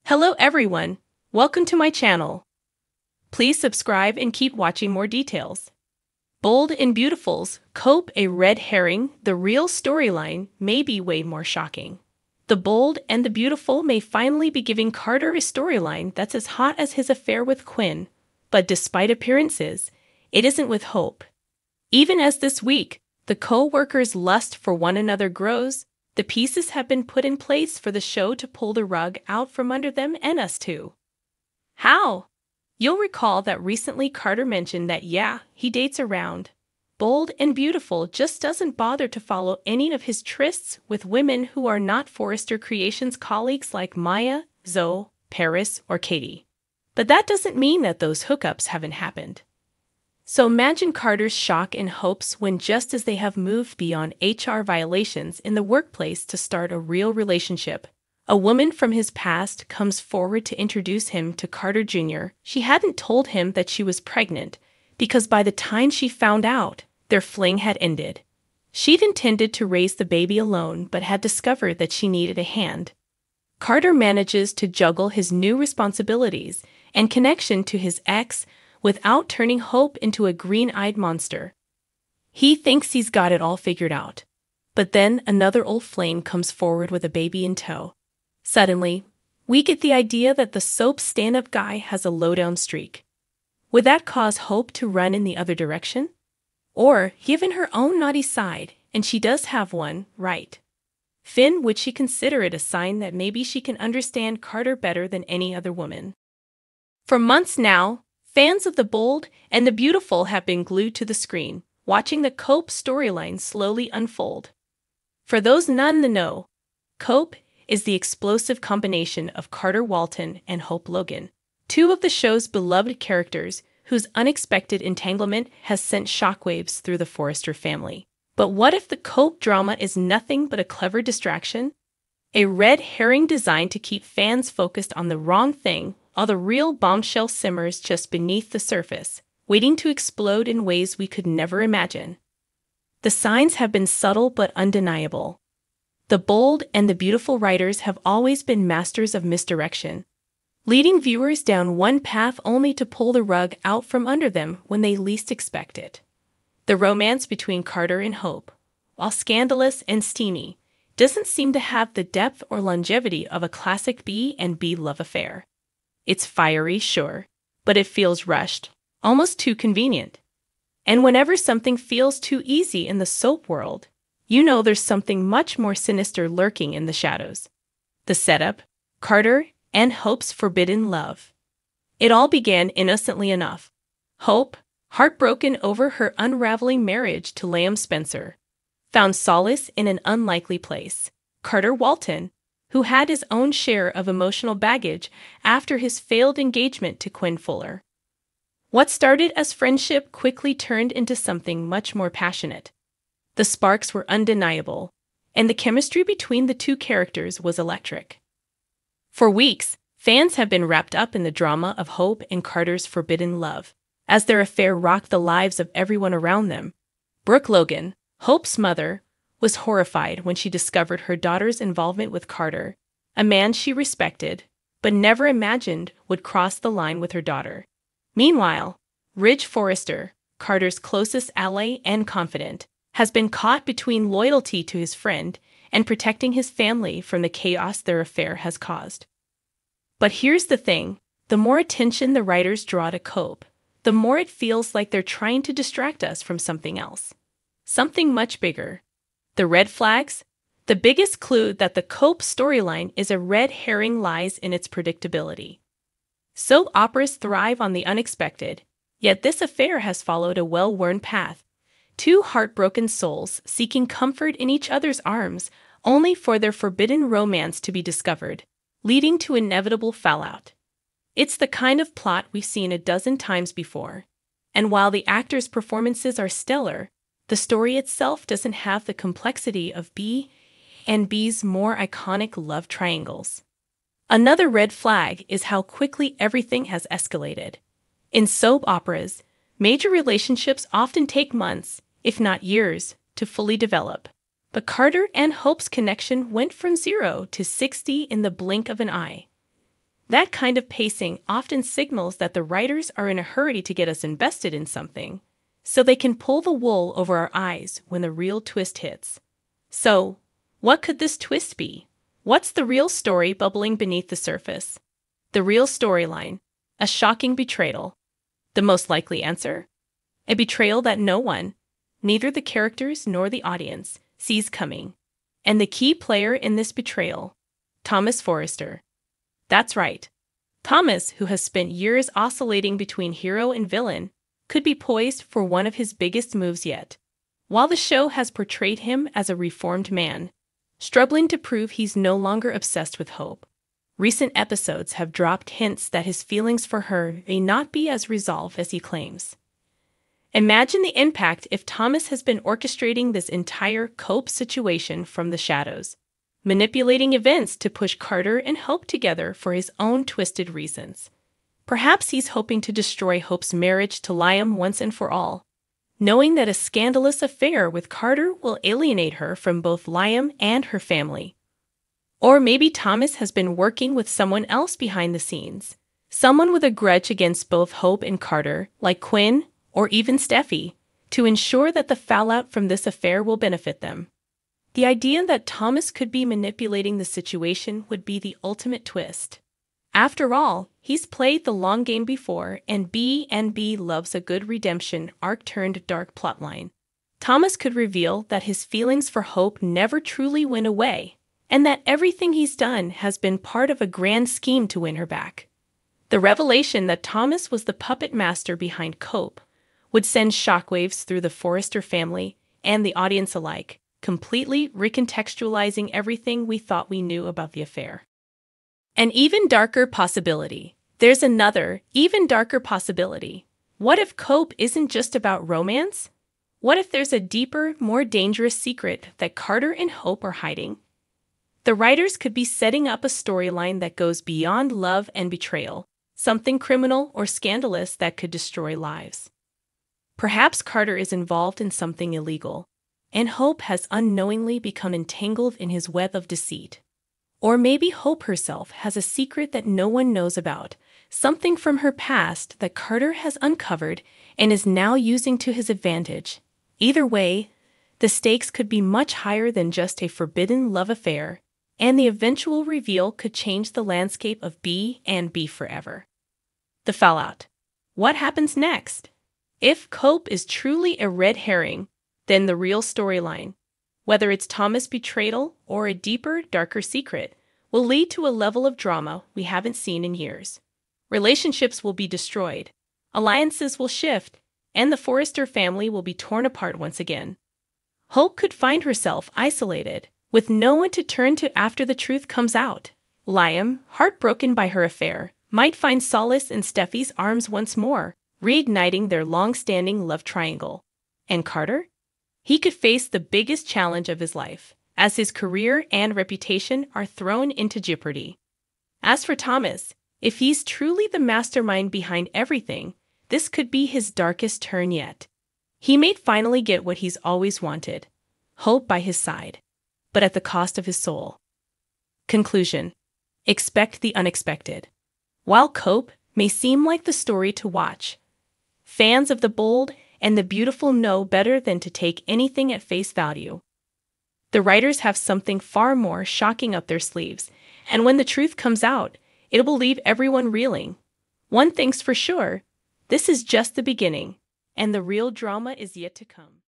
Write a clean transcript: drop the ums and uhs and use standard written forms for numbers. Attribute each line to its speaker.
Speaker 1: Hello everyone, welcome to my channel. Please subscribe and keep watching more details. Bold and Beautiful's Cope a Red Herring, the real storyline may be way more shocking. The Bold and the Beautiful may finally be giving Carter a storyline that's as hot as his affair with Quinn, but despite appearances, it isn't with Hope. Even as this week, the co-workers' lust for one another grows, the pieces have been put in place for the show to pull the rug out from under them and us too. How? You'll recall that recently Carter mentioned that he dates around. Bold and Beautiful just doesn't bother to follow any of his trysts with women who are not Forrester Creations colleagues like Maya, Zoe, Paris, or Katie. But that doesn't mean that those hookups haven't happened. So imagine Carter's shock and hopes when, just as they have moved beyond HR violations in the workplace to start a real relationship, a woman from his past comes forward to introduce him to Carter Jr. She hadn't told him that she was pregnant, because by the time she found out, their fling had ended. She'd intended to raise the baby alone but had discovered that she needed a hand. Carter manages to juggle his new responsibilities and connection to his ex without turning Hope into a green-eyed monster. He thinks he's got it all figured out. But then another old flame comes forward with a baby in tow. Suddenly, we get the idea that the soap stand-up guy has a low-down streak. Would that cause Hope to run in the other direction? Or, given her own naughty side, and she does have one, right? Finn, would she consider it a sign that maybe she can understand Carter better than any other woman? For months now, fans of the Bold and the Beautiful have been glued to the screen, watching the Cope storyline slowly unfold. For those not in the know, Cope is the explosive combination of Carter Walton and Hope Logan, two of the show's beloved characters whose unexpected entanglement has sent shockwaves through the Forrester family. But what if the Cope drama is nothing but a clever distraction? A red herring designed to keep fans focused on the wrong thing, while the real bombshell simmers just beneath the surface, waiting to explode in ways we could never imagine. The signs have been subtle but undeniable. The Bold and the Beautiful writers have always been masters of misdirection, leading viewers down one path only to pull the rug out from under them when they least expect it. The romance between Carter and Hope, while scandalous and steamy, doesn't seem to have the depth or longevity of a classic B and B love affair. It's fiery, sure, but it feels rushed, almost too convenient. And whenever something feels too easy in the soap world, you know there's something much more sinister lurking in the shadows. The setup, Carter and Hope's forbidden love. It all began innocently enough. Hope, heartbroken over her unraveling marriage to Liam Spencer, found solace in an unlikely place. Carter Walton, who had his own share of emotional baggage after his failed engagement to Quinn Fuller. What started as friendship quickly turned into something much more passionate. The sparks were undeniable, and the chemistry between the two characters was electric. For weeks, fans have been wrapped up in the drama of Hope and Carter's forbidden love, as their affair rocked the lives of everyone around them. Brooke Logan, Hope's mother, was horrified when she discovered her daughter's involvement with Carter, a man she respected, but never imagined would cross the line with her daughter. Meanwhile, Ridge Forrester, Carter's closest ally and confidant, has been caught between loyalty to his friend and protecting his family from the chaos their affair has caused. But here's the thing, the more attention the writers draw to Cope, the more it feels like they're trying to distract us from something else. Something much bigger. The red flags? The biggest clue that the Cope storyline is a red herring lies in its predictability. Soap operas thrive on the unexpected, yet this affair has followed a well-worn path. Two heartbroken souls seeking comfort in each other's arms, only for their forbidden romance to be discovered, leading to inevitable fallout. It's the kind of plot we've seen a dozen times before, and while the actors' performances are stellar, the story itself doesn't have the complexity of B and B's more iconic love triangles. Another red flag is how quickly everything has escalated. In soap operas, major relationships often take months, if not years, to fully develop. But Carter and Hope's connection went from 0 to 60 in the blink of an eye. That kind of pacing often signals that the writers are in a hurry to get us invested in something, so they can pull the wool over our eyes when the real twist hits. So, what could this twist be? What's the real story bubbling beneath the surface? The real storyline. A shocking betrayal. The most likely answer? A betrayal that no one, neither the characters nor the audience, sees coming. And the key player in this betrayal? Thomas Forrester. That's right. Thomas, who has spent years oscillating between hero and villain, could be poised for one of his biggest moves yet. While the show has portrayed him as a reformed man, struggling to prove he's no longer obsessed with Hope, recent episodes have dropped hints that his feelings for her may not be as resolved as he claims. Imagine the impact if Thomas has been orchestrating this entire Cope situation from the shadows, manipulating events to push Carter and Hope together for his own twisted reasons. Perhaps he's hoping to destroy Hope's marriage to Liam once and for all, knowing that a scandalous affair with Carter will alienate her from both Liam and her family. Or maybe Thomas has been working with someone else behind the scenes, someone with a grudge against both Hope and Carter, like Quinn or even Steffi, to ensure that the fallout from this affair will benefit them. The idea that Thomas could be manipulating the situation would be the ultimate twist. After all, he's played the long game before, and B&B loves a good redemption arc-turned-dark plotline. Thomas could reveal that his feelings for Hope never truly went away, and that everything he's done has been part of a grand scheme to win her back. The revelation that Thomas was the puppet master behind Cope would send shockwaves through the Forrester family and the audience alike, completely recontextualizing everything we thought we knew about the affair. An even darker possibility. There's another, even darker possibility. What if Cope isn't just about romance? What if there's a deeper, more dangerous secret that Carter and Hope are hiding? The writers could be setting up a storyline that goes beyond love and betrayal, something criminal or scandalous that could destroy lives. Perhaps Carter is involved in something illegal, and Hope has unknowingly become entangled in his web of deceit. Or maybe Hope herself has a secret that no one knows about, something from her past that Carter has uncovered and is now using to his advantage. Either way, the stakes could be much higher than just a forbidden love affair, and the eventual reveal could change the landscape of B&B forever. The fallout. What happens next? If Cope is truly a red herring, then the real storyline, whether it's Thomas' betrayal or a deeper, darker secret, will lead to a level of drama we haven't seen in years. Relationships will be destroyed, alliances will shift, and the Forrester family will be torn apart once again. Hope could find herself isolated, with no one to turn to after the truth comes out. Liam, heartbroken by her affair, might find solace in Steffi's arms once more, reigniting their long-standing love triangle. And Carter? He could face the biggest challenge of his life, as his career and reputation are thrown into jeopardy. As for Thomas, if he's truly the mastermind behind everything, this could be his darkest turn yet. He may finally get what he's always wanted, Hope by his side, but at the cost of his soul. Conclusion. Expect the unexpected. While Cope may seem like the story to watch, fans of the bold and the beautiful know better than to take anything at face value. The writers have something far more shocking up their sleeves, and when the truth comes out, it will leave everyone reeling. One thing's for sure, this is just the beginning, and the real drama is yet to come.